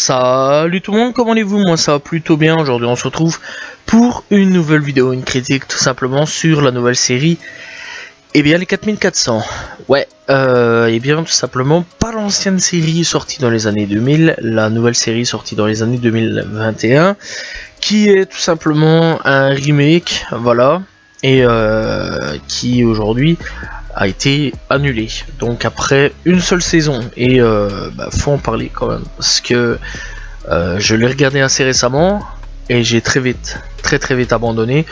Salut tout le monde, comment allez-vous? Moi ça va plutôt bien. Aujourd'hui on se retrouve pour une nouvelle vidéo, une critique tout simplement sur la nouvelle série. Et bien les 4400. Ouais, et bien tout simplement pas l'ancienne série sortie dans les années 2000, la nouvelle série sortie dans les années 2021, qui est tout simplement un remake, voilà, et qui aujourd'hui a été annulé. Donc après une seule saison, et faut en parler quand même, parce que je l'ai regardé assez récemment, et j'ai très vite abandonné,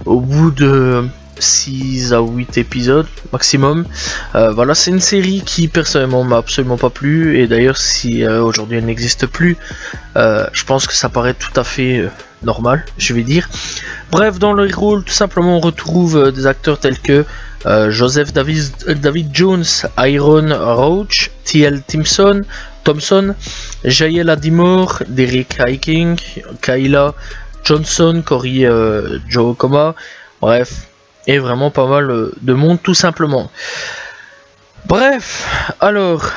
au bout de 6 à 8 épisodes maximum. Voilà, c'est une série qui personnellement m'a absolument pas plu, et d'ailleurs si aujourd'hui elle n'existe plus, je pense que ça paraît tout à fait normal, je vais dire. Bref, dans le rôle tout simplement on retrouve des acteurs tels que Joseph David Jones, Iron Roach, T.L. Thompson, Jael Adimore, Derek Hiking, Kyla Johnson, Corey Joe Coma, bref, et vraiment pas mal de monde tout simplement. Bref, alors,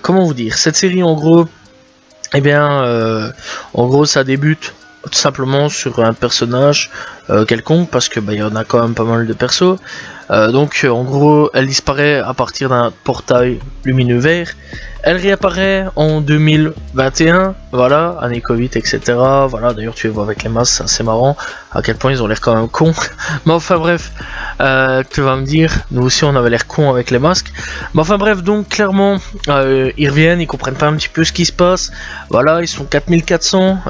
comment vous dire, cette série en gros, eh bien, en gros ça débute tout simplement sur un personnage quelconque, parce que y en a quand même pas mal de persos. Donc en gros elle disparaît à partir d'un portail lumineux vert. Elle réapparaît en 2021, voilà, année Covid, etc. Voilà, d'ailleurs tu les vois avec les masques, c'est assez marrant, à quel point ils ont l'air quand même cons. Mais enfin bref, tu vas me dire, nous aussi on avait l'air cons avec les masques. Mais enfin bref, donc clairement, ils reviennent, ils comprennent pas un petit peu ce qui se passe. Voilà, ils sont 4400,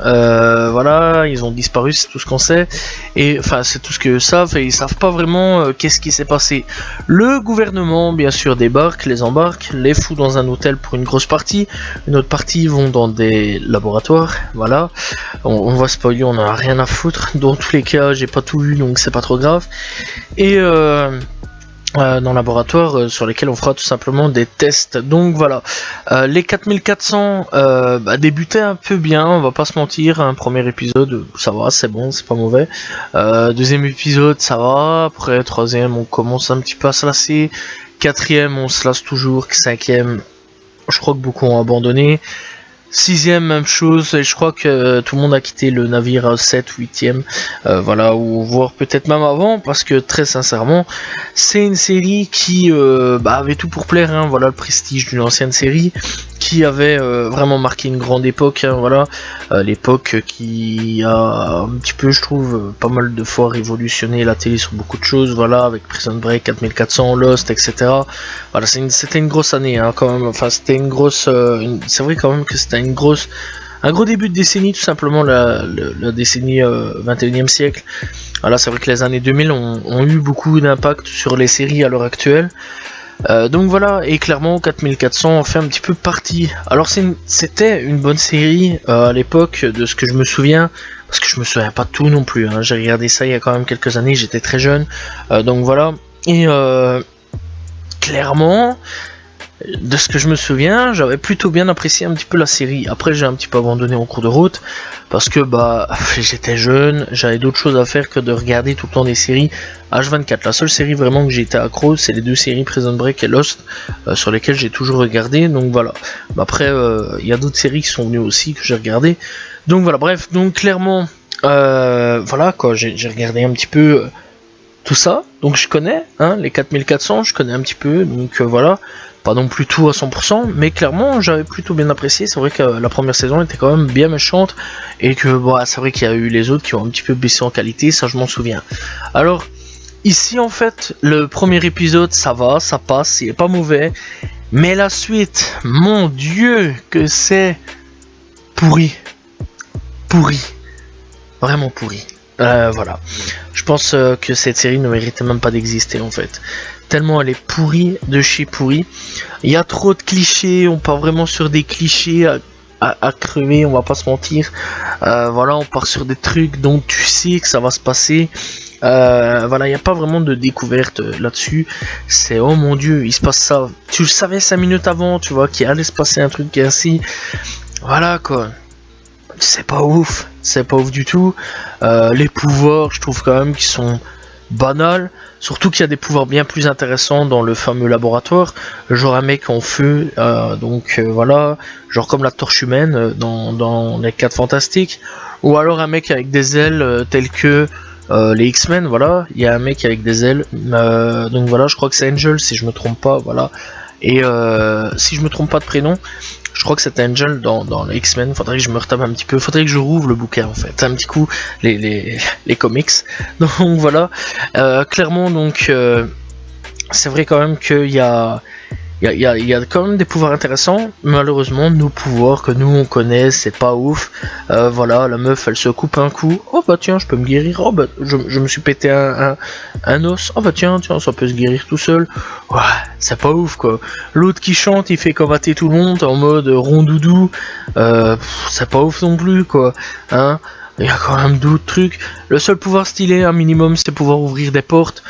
voilà, ils ont disparu, c'est tout ce qu'on sait. Et enfin, c'est tout ce qu'ils savent, et ils savent pas vraiment qu'est-ce qui s'est passé. Le gouvernement, bien sûr, débarque, les embarque, les fout dans un hôtel pour une grosse partie. Une autre partie vont dans des laboratoires, voilà. On va spoiler, on en a rien à foutre. Dans tous les cas, j'ai pas tout vu, donc c'est pas trop grave. Et dans le laboratoire sur lesquels on fera tout simplement des tests. Donc voilà, les 4400 débutaient un peu bien, on va pas se mentir. Un premier épisode, ça va, c'est bon, c'est pas mauvais. Deuxième épisode, ça va. Après, troisième, on commence un petit peu à se lasser. Quatrième, on se lasse toujours. Cinquième, je crois que beaucoup ont abandonné. Sixième, même chose, et je crois que tout le monde a quitté le navire à 7, 8ème, voilà, ou voire peut-être même avant, parce que très sincèrement, c'est une série qui avait tout pour plaire, hein, voilà, le prestige d'une ancienne série, qui avait vraiment marqué une grande époque, hein, voilà, l'époque qui a un petit peu, je trouve, pas mal de fois révolutionné la télé sur beaucoup de choses, voilà, avec Prison Break, 4400, Lost, etc. Voilà, c'était une grosse année, hein, quand même, enfin, c'était une grosse, c'est vrai quand même que c'était un gros début de décennie, tout simplement, la décennie 21e siècle. Voilà, c'est vrai que les années 2000 ont eu beaucoup d'impact sur les séries à l'heure actuelle. Donc voilà, et clairement 4400 en fait un petit peu partie. Alors c'était une bonne série à l'époque, de ce que je me souviens, parce que je me souviens pas de tout non plus, hein. J'ai regardé ça il y a quand même quelques années, j'étais très jeune, donc voilà, et clairement, de ce que je me souviens, j'avais plutôt bien apprécié un petit peu la série. Après, j'ai un petit peu abandonné en cours de route, parce que j'étais jeune, j'avais d'autres choses à faire que de regarder tout le temps des séries H24. La seule série vraiment que j'ai été accro, c'est les deux séries Prison Break et Lost, sur lesquelles j'ai toujours regardé, donc voilà. Mais après, il y a d'autres séries qui sont venues aussi, que j'ai regardé. Donc voilà, bref, donc clairement, voilà quoi, j'ai regardé un petit peu tout ça, donc je connais, hein, les 4400, je connais un petit peu, donc voilà. Pas non plus tout à 100%, mais clairement j'avais plutôt bien apprécié. C'est vrai que la première saison était quand même bien méchante, et que c'est vrai qu'il y a eu les autres qui ont un petit peu baissé en qualité, ça je m'en souviens. Alors ici en fait le premier épisode ça va, ça passe, il est pas mauvais, mais la suite, mon dieu que c'est pourri, vraiment pourri. Voilà, je pense que cette série ne méritait même pas d'exister en fait, tellement elle est pourrie de chez pourrie. Il y a trop de clichés, on part vraiment sur des clichés à crever, on va pas se mentir. Voilà, on part sur des trucs dont tu sais que ça va se passer. Voilà, il n'y a pas vraiment de découverte là-dessus. C'est oh mon dieu, il se passe ça. Tu le savais 5 minutes avant, tu vois, qu'il allait se passer un truc ainsi. Voilà quoi. C'est pas ouf du tout. Les pouvoirs, je trouve quand même qu'ils sont banal, surtout qu'il y a des pouvoirs bien plus intéressants dans le fameux laboratoire, genre un mec en feu, voilà, genre comme la torche humaine dans les 4 fantastiques, ou alors un mec avec des ailes telles que les X-Men, voilà, il y a un mec avec des ailes, donc voilà, je crois que c'est Angel si je me trompe pas, voilà, et si je me trompe pas de prénom, je crois que c'est Angel dans les X-Men, faudrait que je me retape un petit peu, faudrait que je rouvre le bouquin en fait, un petit coup les comics, donc voilà, clairement donc c'est vrai quand même qu'il y a quand même des pouvoirs intéressants. Malheureusement, nos pouvoirs que nous on connaît, c'est pas ouf. Voilà, la meuf elle se coupe un coup. Oh bah tiens, je peux me guérir. Oh bah je me suis pété un os. Oh bah tiens, ça peut se guérir tout seul. Ouais, c'est pas ouf quoi. L'autre qui chante, il fait combattre tout le monde en mode rondoudou. C'est pas ouf non plus quoi. Hein? Il y a quand même d'autres trucs. Le seul pouvoir stylé, un minimum, c'est pouvoir ouvrir des portes.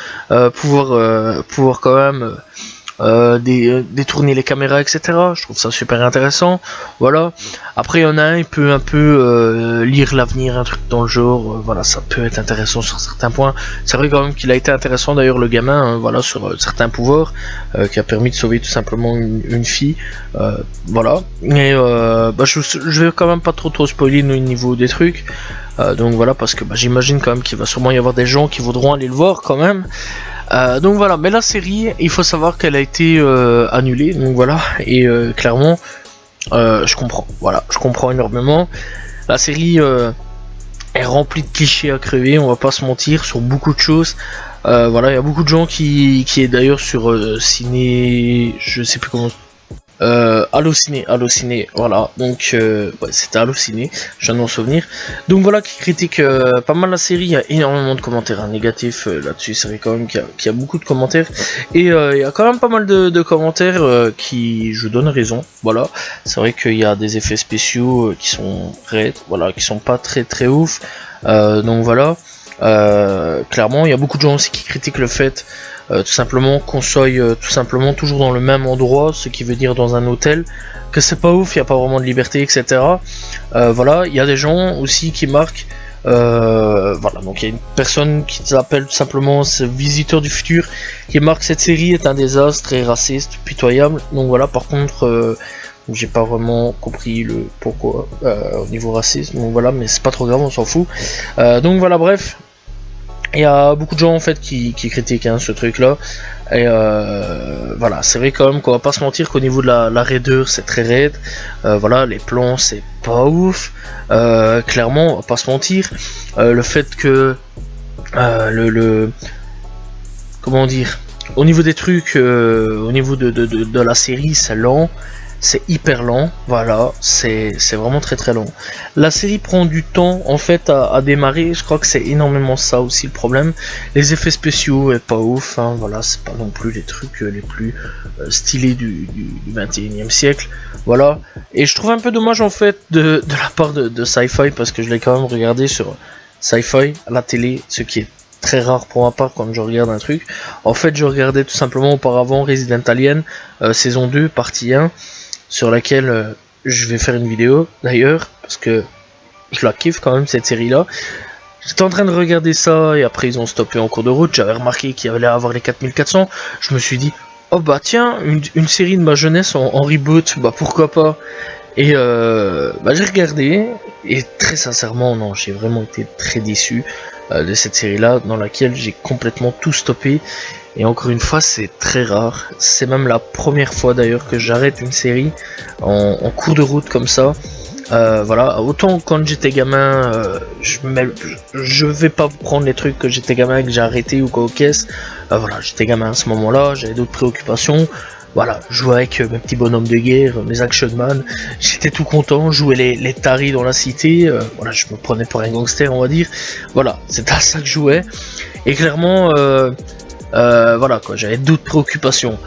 Pouvoir quand même. Détourner les caméras, etc. Je trouve ça super intéressant. Voilà. Après, il y en a un, il peut un peu lire l'avenir, un truc dans le genre. Voilà, ça peut être intéressant sur certains points. C'est vrai quand même qu'il a été intéressant d'ailleurs le gamin, hein, voilà, sur certains pouvoirs, qui a permis de sauver tout simplement une fille. Voilà. Et je vais quand même pas trop spoiler au niveau des trucs. Donc voilà, parce que j'imagine quand même qu'il va sûrement y avoir des gens qui voudront aller le voir quand même. Donc voilà, mais la série, il faut savoir qu'elle a été annulée, donc voilà, et clairement, je comprends, voilà, je comprends énormément. La série est remplie de clichés à crever, on va pas se mentir, sur beaucoup de choses. Voilà, il y a beaucoup de gens qui est d'ailleurs sur Ciné, je sais plus comment. Allociné, voilà, donc ouais, c'était Allociné, je viens de m'en souvenir. Donc voilà, qui critique pas mal la série, il y a énormément de commentaires négatifs là-dessus, c'est vrai quand même qu'il y a beaucoup de commentaires, et il y a quand même pas mal de commentaires qui, je donne raison, voilà, c'est vrai qu'il y a des effets spéciaux qui sont raides, voilà, qui sont pas très ouf, donc voilà, clairement, il y a beaucoup de gens aussi qui critiquent le fait tout simplement qu'on soit tout simplement toujours dans le même endroit, ce qui veut dire dans un hôtel, que c'est pas ouf, il n'y a pas vraiment de liberté, etc. Voilà, il y a des gens aussi qui marquent, voilà, donc il y a une personne qui s'appelle tout simplement ce visiteur du futur, qui marque cette série est un désastre et raciste, pitoyable, donc voilà, par contre, j'ai pas vraiment compris le pourquoi au niveau racisme, donc voilà, mais c'est pas trop grave, on s'en fout. Donc voilà, bref. Il y a beaucoup de gens en fait qui critiquent ce truc là, et voilà, c'est vrai quand même qu'on va pas se mentir qu'au niveau de la raideur c'est très raide, voilà, les plans c'est pas ouf, clairement on va pas se mentir, le fait que comment dire, au niveau des trucs, au niveau de la série c'est lent, c'est hyper lent, voilà, c'est vraiment très lent. La série prend du temps en fait à démarrer, je crois que c'est énormément ça aussi le problème. Les effets spéciaux est pas ouf, hein, voilà, c'est pas non plus les trucs les plus stylés du 21e siècle, voilà. Et je trouve un peu dommage en fait de la part de Sci-Fi, parce que je l'ai quand même regardé sur Sci-Fi à la télé, ce qui est très rare pour ma part quand je regarde un truc. En fait, je regardais tout simplement auparavant Resident Alien saison 2 partie 1, sur laquelle je vais faire une vidéo d'ailleurs, parce que je la kiffe quand même cette série là. J'étais en train de regarder ça et après ils ont stoppé en cours de route, j'avais remarqué qu'il y allait avoir les 4400, je me suis dit oh bah tiens, une série de ma jeunesse en reboot, bah pourquoi pas. Et j'ai regardé et très sincèrement non, j'ai vraiment été très déçu de cette série là, dans laquelle j'ai complètement tout stoppé. Et encore une fois, c'est très rare. C'est même la première fois d'ailleurs que j'arrête une série en cours de route comme ça. Voilà, autant quand j'étais gamin, je vais pas prendre les trucs que j'étais gamin que j'ai arrêté ou quoi aux caisses. Voilà, j'étais gamin à ce moment-là, j'avais d'autres préoccupations. Voilà, je jouais avec mes petits bonhommes de guerre, mes action man, j'étais tout content, je jouais les taris dans la cité, voilà, je me prenais pour un gangster on va dire. Voilà, c'était à ça que je jouais. Et clairement, voilà quoi, j'avais d'autres préoccupations.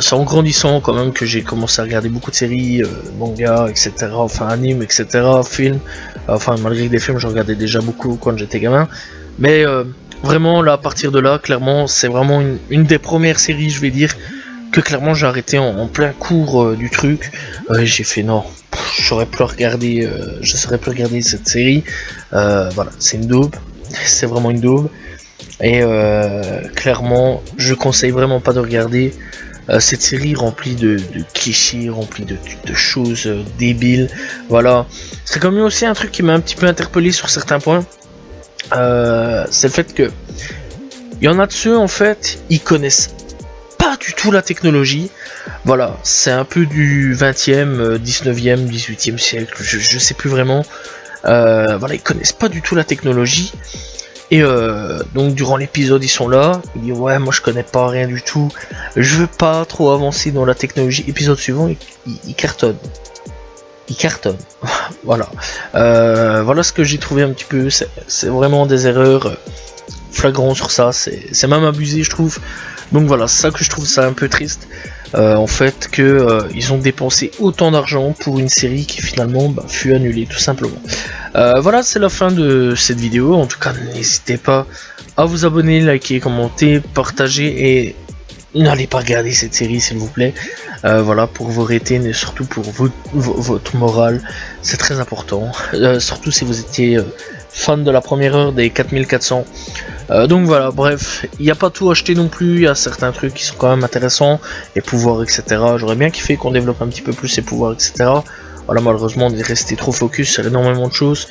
C'est en grandissant quand même que j'ai commencé à regarder beaucoup de séries, mangas, etc. Enfin animes, etc. Films. Enfin malgré que des films, j'en regardais déjà beaucoup quand j'étais gamin. Mais vraiment là, à partir de là, clairement, c'est vraiment une des premières séries, je vais dire, que clairement j'ai arrêté en plein cours du truc. J'ai fait non, je saurais plus regarder cette série. Voilà, c'est une daube. C'est vraiment une daube. Et clairement, je conseille vraiment pas de regarder cette série remplie de clichés, remplie de choses débiles. Voilà, c'est quand même aussi un truc qui m'a un petit peu interpellé sur certains points. C'est le fait que il y en a de ceux en fait, ils connaissent pas du tout la technologie. Voilà, c'est un peu du 20e, 19e, 18e siècle, je sais plus vraiment. Voilà, ils connaissent pas du tout la technologie. Et donc durant l'épisode ils sont là, ils disent ouais moi je connais pas rien du tout, je veux pas trop avancer dans la technologie. Épisode suivant ils cartonnent. Ils cartonnent. Voilà. Voilà ce que j'ai trouvé un petit peu, c'est vraiment des erreurs flagrantes sur ça, c'est même abusé je trouve. Donc voilà, c'est ça que je trouve ça un peu triste. En fait que ils ont dépensé autant d'argent pour une série qui finalement fut annulée tout simplement. Voilà, c'est la fin de cette vidéo. En tout cas, n'hésitez pas à vous abonner, liker, commenter, partager et n'allez pas regarder cette série s'il vous plaît. Voilà, pour vos ratings et surtout pour votre morale, c'est très important. Surtout si vous étiez fan de la première heure des 4400. Donc voilà, bref, il n'y a pas tout acheté non plus, il y a certains trucs qui sont quand même intéressants, les pouvoirs, etc. J'aurais bien kiffé qu'on développe un petit peu plus ces pouvoirs, etc. Voilà, malheureusement, on est resté trop focus sur énormément de choses,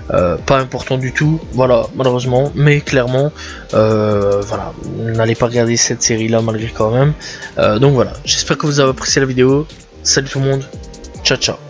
pas important du tout, voilà, malheureusement, mais clairement, voilà, n'allez pas regarder cette série-là malgré quand même. Donc voilà, j'espère que vous avez apprécié la vidéo, salut tout le monde, ciao ciao.